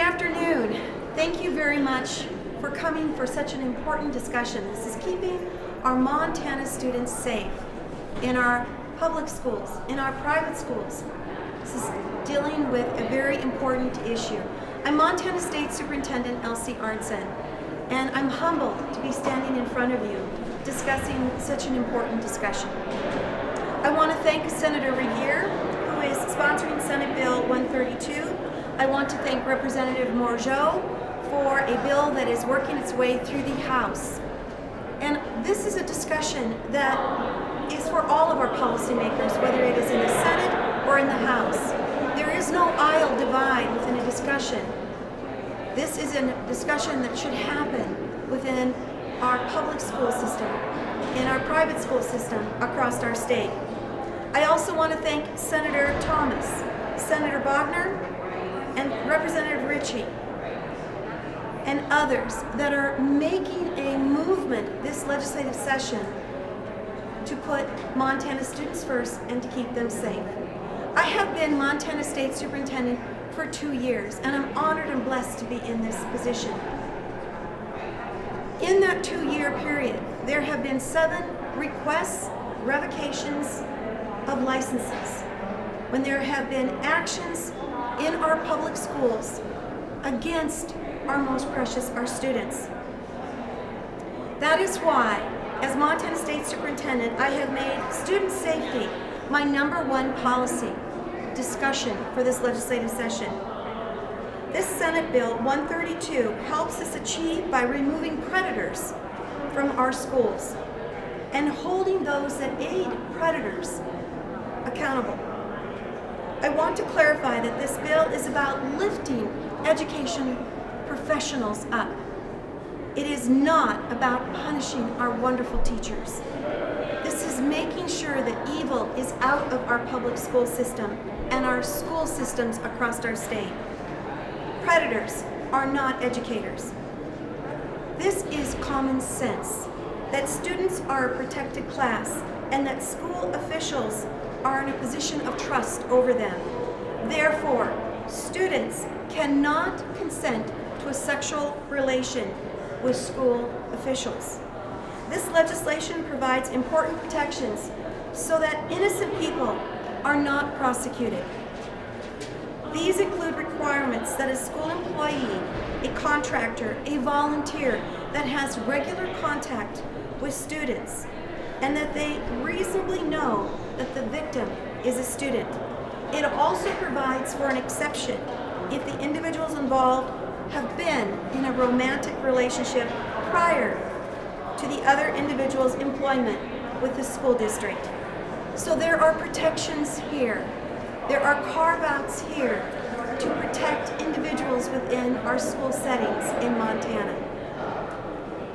afternoon. Thank you very much for coming for such an important discussion. This is keeping our Montana students safe in our public schools, in our private schools. This is dealing with a very important issue. I'm Montana State Superintendent Elsie Arntzen, and I'm humbled to be standing in front of you discussing such an important discussion. I want to thank Senator Regier, who is sponsoring Senate Bill 132. I want to thank Representative Regier for a bill that is working its way through the House. And this is a discussion that is for all of our policymakers, whether it is in the Senate or in the House. There is no aisle divide within a discussion. This is a discussion that should happen within our public school system, in our private school system across our state. I also want to thank Senator Thomas, Senator Bogner, and Representative Regier, and others that are making a movement this legislative session to put Montana students first and to keep them safe. I have been Montana State Superintendent for 2 years, and I'm honored and blessed to be in this position. In that 2-year period, there have been 7 requests, revocations of licenses, when there have been actions in our public schools against our most precious, our students. That is why, as Montana State Superintendent, I have made student safety my #1 policy discussion for this legislative session. This Senate Bill 132 helps us achieve by removing predators from our schools and holding those that aid predators accountable. I want to clarify that this bill is about lifting education professionals up. It is not about punishing our wonderful teachers. This is making sure that evil is out of our public school system and our school systems across our state. Predators are not educators. This is common sense, that students are a protected class and that school officials are in a position of trust over them. Therefore, students cannot consent to a sexual relation with school officials. This legislation provides important protections so that innocent people are not prosecuted. These include requirements that a school employee, a contractor, a volunteer that has regular contact with students, and that they reasonably know that the victim is a student. It also provides for an exception if the individuals involved have been in a romantic relationship prior to the other individual's employment with the school district. So there are protections here. There are carve-outs here to protect individuals within our school settings in Montana.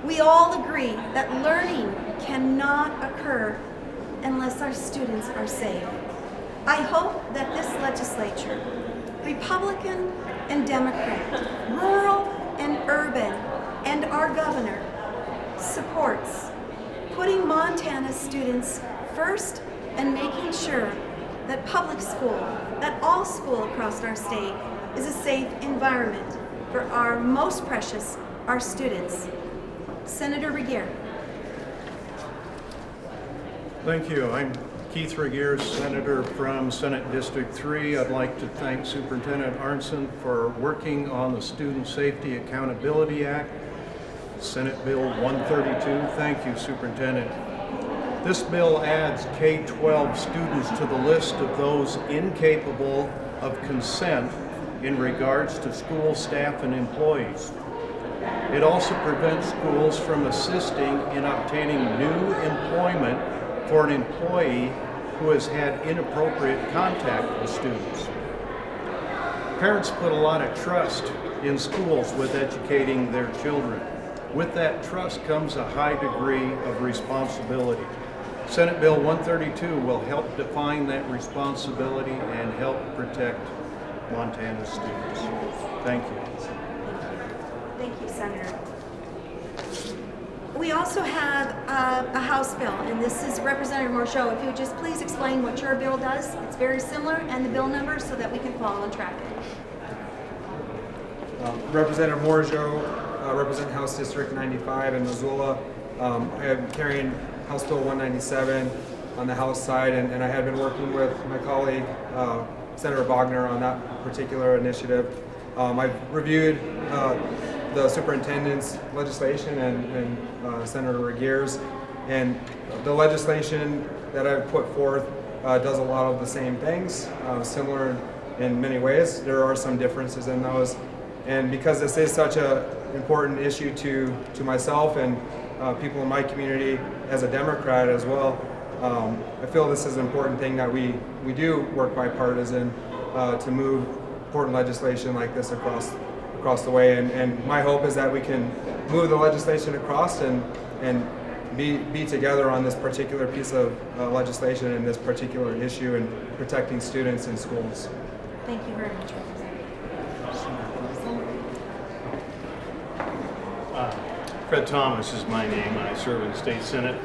We all agree that learning cannot occur unless our students are safe. I hope that this legislature, Republican and Democrat, rural and urban, and our governor, supports putting Montana students first and making sure that public school, that all school across our state, is a safe environment for our most precious, our students. Senator Regier. Thank you. I'm Keith Regier, Senator from Senate District 3. I'd like to thank Superintendent Arntzen for working on the Student Safety Accountability Act, Senate Bill 132. Thank you, Superintendent. This bill adds K-12 students to the list of those incapable of consent in regards to school staff and employees. It also prevents schools from assisting in obtaining new employment for an employee who has had inappropriate contact with students. Parents put a lot of trust in schools with educating their children. With that trust comes a high degree of responsibility. Senate Bill 132 will help define that responsibility and help protect Montana students. Thank you. Thank you, Senator. We also have a House bill, and this is Representative Regier. If you would just please explain what your bill does. It's very similar, and the bill number so that we can follow and track it. Representative Morjo, represent House District 95 in Missoula. I am carrying House Bill 197 on the House side, and I had been working with my colleague, Senator Wagner, on that particular initiative. I've reviewed the superintendent's legislation and Senator Regier's, and the legislation that I've put forth does a lot of the same things, similar in many ways. There are some differences in those, and because this is such an important issue to myself and people in my community as a Democrat as well, I feel this is an important thing that we do work bipartisan to move important legislation like this across the way, and my hope is that we can move the legislation across and be together on this particular piece of legislation and this particular issue in protecting students in schools. Thank you very much, Representative. Fred Thomas is my name. I serve in the State Senate.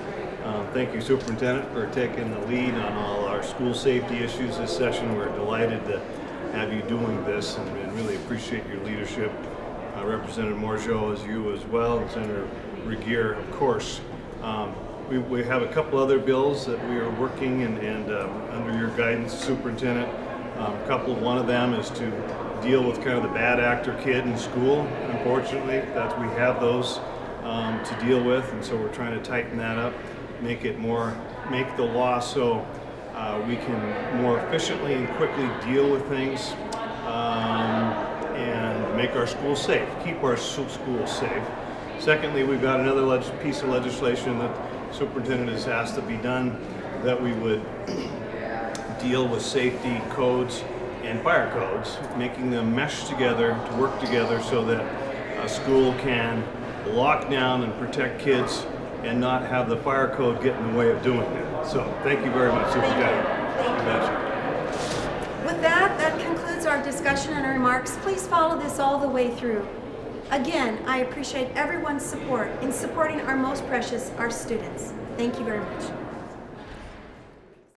Thank you, Superintendent, for taking the lead on all our school safety issues this session. We're delighted to have you doing this and really appreciate your leadership. Representative Morjo, as you as well, and Senator Regier, of course. We have a couple other bills that we are working and under your guidance, Superintendent. One of them is to deal with kind of the bad actor kid in school. Unfortunately, we have those to deal with, and so we're trying to tighten that up, make the law so we can more efficiently and quickly deal with things and make our schools safe, keep our schools safe. Secondly, we've got another piece of legislation that the superintendent has asked to be done, that we would deal with safety codes and fire codes, making them mesh together, to work together so that a school can lock down and protect kids and not have the fire code get in the way of doing that. So thank you very much, Superintendent. With that concludes our discussion and our remarks. Please follow this all the way through. Again, I appreciate everyone's support in supporting our most precious, our students. Thank you very much.